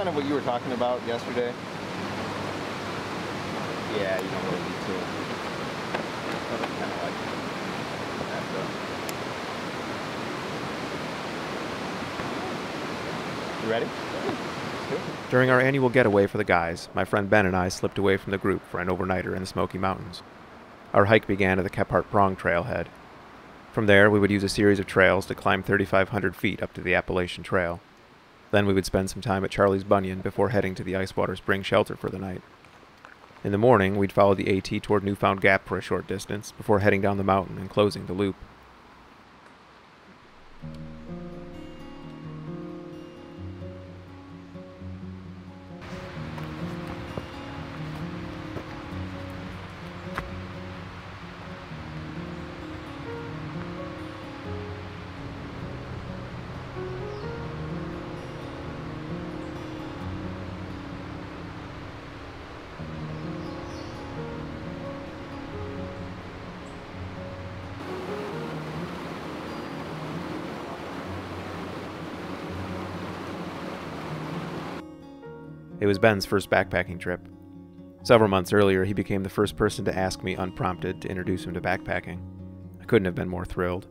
kind of what you were talking about yesterday? Yeah, you don't really need to. That's kind of like that though. You ready? During our annual getaway for the guys, my friend Ben and I slipped away from the group for an overnighter in the Smoky Mountains. Our hike began at the Kephart Prong Trailhead. From there, we would use a series of trails to climb 3,500 feet up to the Appalachian Trail. Then we would spend some time at Charlies Bunion before heading to the Icewater Spring shelter for the night. In the morning, we'd follow the AT toward Newfound Gap for a short distance before heading down the mountain and closing the loop. It was Ben's first backpacking trip. Several months earlier, he became the first person to ask me unprompted to introduce him to backpacking. I couldn't have been more thrilled.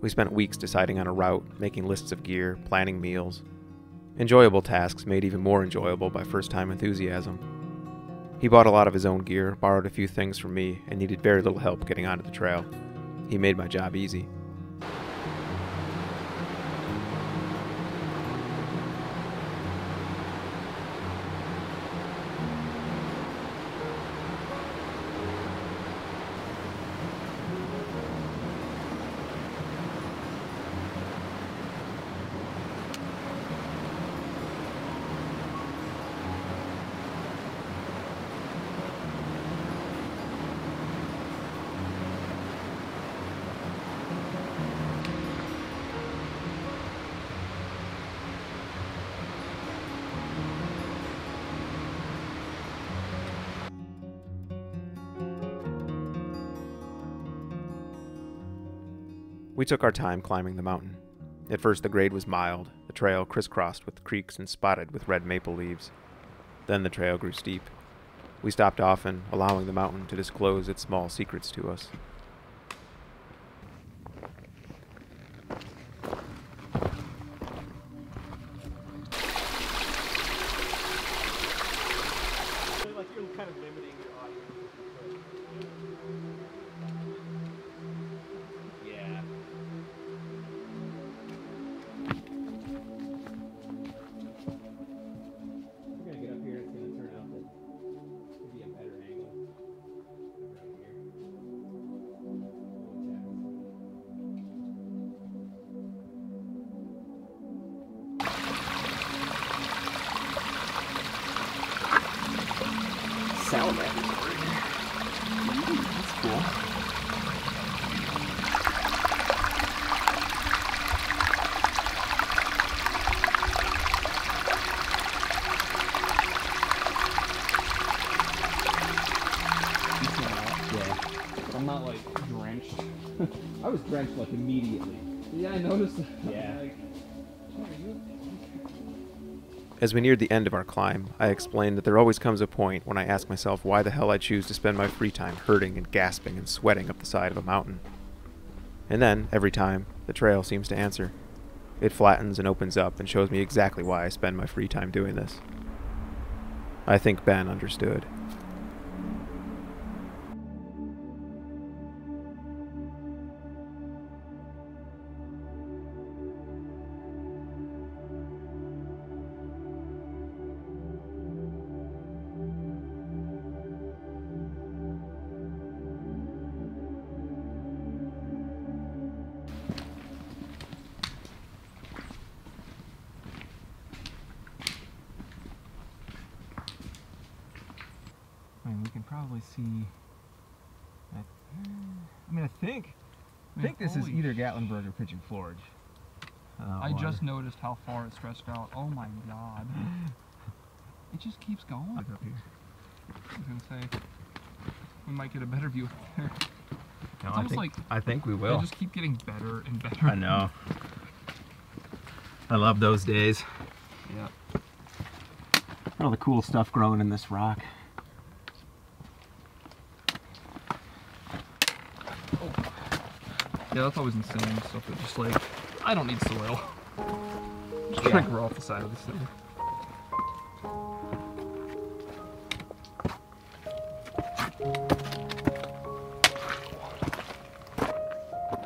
We spent weeks deciding on a route, making lists of gear, planning meals. Enjoyable tasks made even more enjoyable by first-time enthusiasm. He bought a lot of his own gear, borrowed a few things from me, and needed very little help getting onto the trail. He made my job easy. We took our time climbing the mountain. At first the grade was mild, the trail crisscrossed with creeks and spotted with red maple leaves. Then the trail grew steep. We stopped often, allowing the mountain to disclose its small secrets to us. Like you're kind of limiting your audience. Yeah. We're gonna get up here. It's gonna turn out that to be a better angle. Right here. Salamander. That's cool. Yeah. I'm not like drenched. I was drenched like immediately. Yeah, I noticed. Yeah. Like, As we neared the end of our climb, I explained that there always comes a point when I ask myself why the hell I choose to spend my free time hurting and gasping and sweating up the side of a mountain. And then, every time, the trail seems to answer. It flattens and opens up and shows me exactly why I spend my free time doing this. I think Ben understood. I mean, we can probably see. I mean, I think this is either Gatlinburg or Pigeon Forge. I just noticed how far it stretched out. Oh my god. It just keeps going. Look up here. I was gonna say, we might get a better view up there. No, I think we They will. just keep getting better and better. I know. I love those days. Yeah. All the cool stuff growing in this rock. Yeah, that's always insane. Stuff that just like, I don't need soil. Just gonna grow off the side of this thing.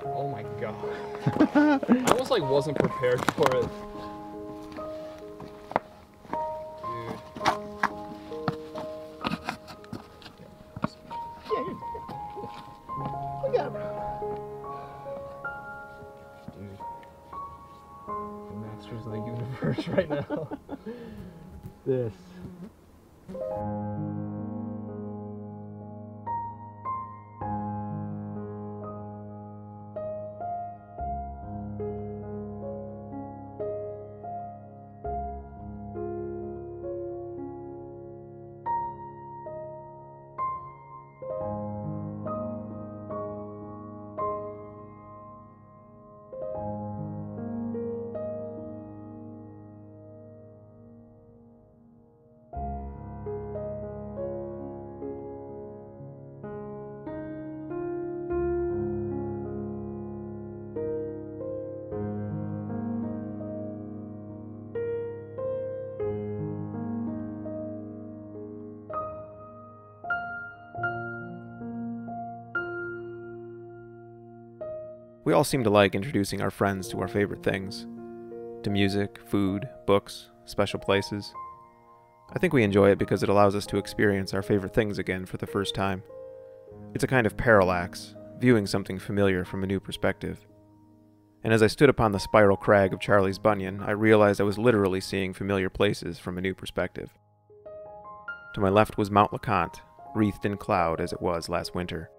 Oh my god. I almost like wasn't prepared for it. Masters of the universe right now. This. We all seem to like introducing our friends to our favorite things. To music, food, books, special places. I think we enjoy it because it allows us to experience our favorite things again for the first time. It's a kind of parallax, viewing something familiar from a new perspective. And as I stood upon the spiral crag of Charlies Bunion, I realized I was literally seeing familiar places from a new perspective. To my left was Mount LeConte, wreathed in cloud as it was last winter.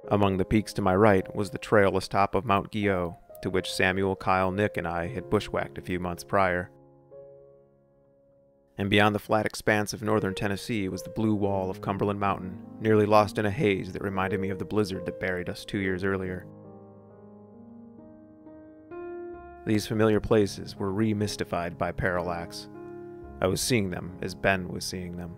Among the peaks to my right was the trailless top of Mount Guyot, to which Samuel, Kyle, Nick, and I had bushwhacked a few months prior. And beyond the flat expanse of northern Tennessee was the blue wall of Cumberland Mountain, nearly lost in a haze that reminded me of the blizzard that buried us 2 years earlier. These familiar places were re-mystified by parallax. I was seeing them as Ben was seeing them.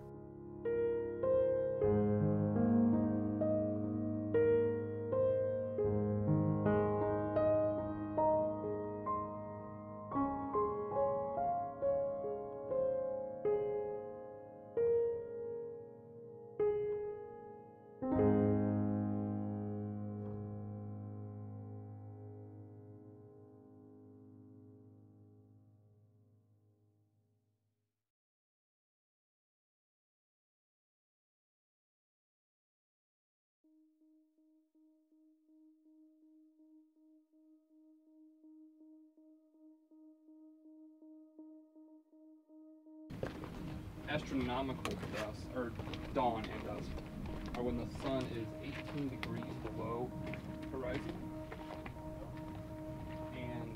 Astronomical dusk, or dawn and dusk, are when the sun is 18 degrees below horizon. And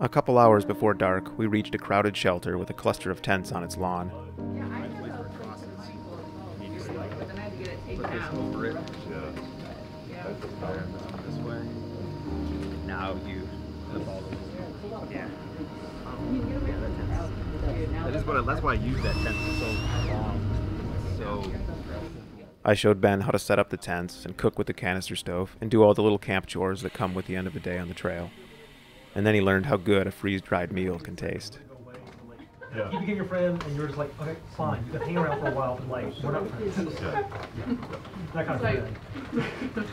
A couple hours before dark, we reached a crowded shelter with a cluster of tents on its lawn. Now you flip all those. Yeah. That's why I use that tent for so long. So. I showed Ben how to set up the tents and cook with the canister stove and do all the little camp chores that come with the end of the day on the trail. And then he learned how good a freeze-dried meal can taste. Yeah. You became your friend, and you were just like, okay, fine. You can hang around for a while, but like, we're not friends. That kind of thing.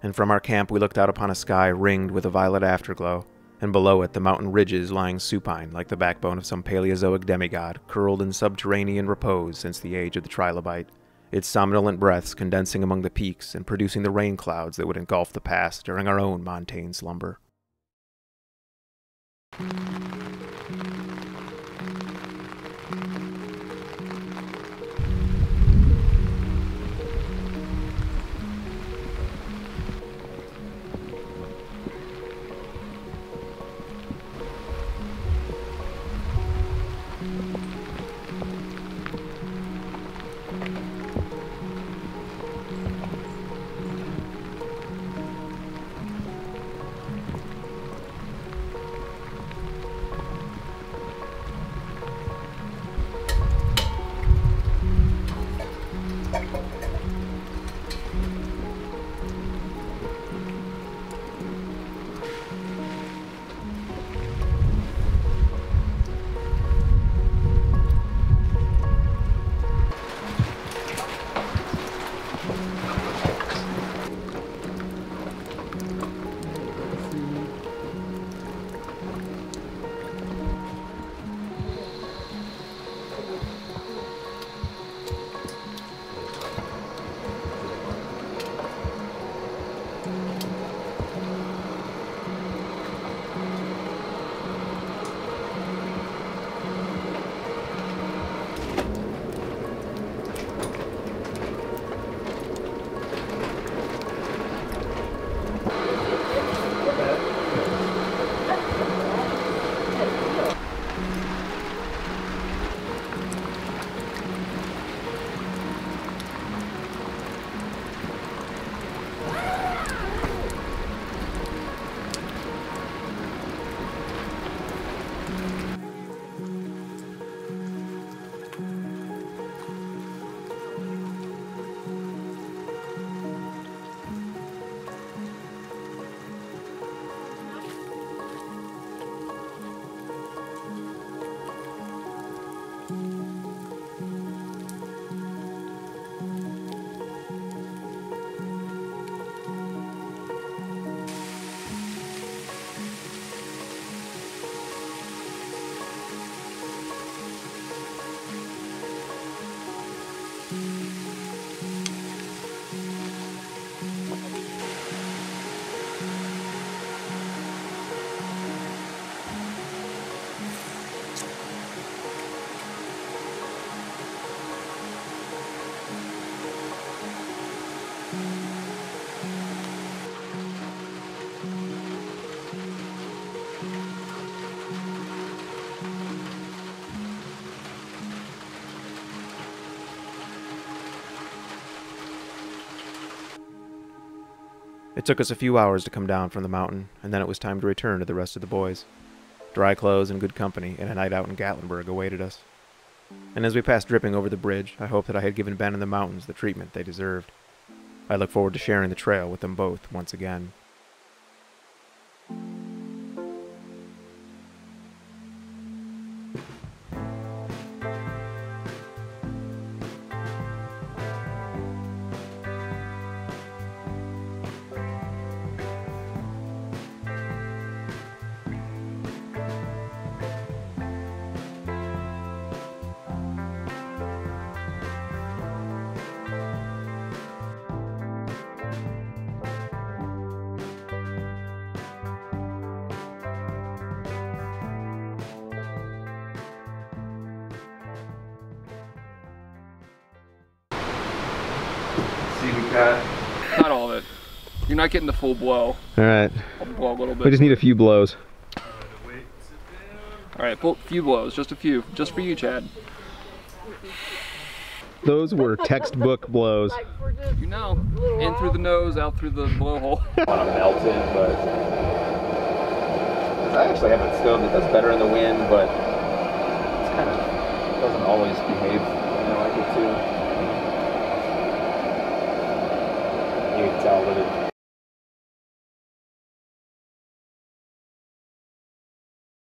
And from our camp, we looked out upon a sky ringed with a violet afterglow, and below it the mountain ridges lying supine like the backbone of some Paleozoic demigod, curled in subterranean repose since the age of the trilobite, its somnolent breaths condensing among the peaks and producing the rain clouds that would engulf the past during our own montane slumber. It took us a few hours to come down from the mountain, and then it was time to return to the rest of the boys. Dry clothes and good company, and a night out in Gatlinburg awaited us. And as we passed dripping over the bridge, I hoped that I had given Ben and the mountains the treatment they deserved. I look forward to sharing the trail with them both once again. See, we got. Not all of it. You're not getting the full blow. Alright, I'll blow a little bit. we just need a few blows. Alright, few blows, just a few. Just for you, Chad. Those were textbook blows. You know. In through the nose, out through the blowhole. Want to melt it, but I actually haven't stowed it. That's better in the wind, but it's kind of doesn't always behave like it too. You can tell that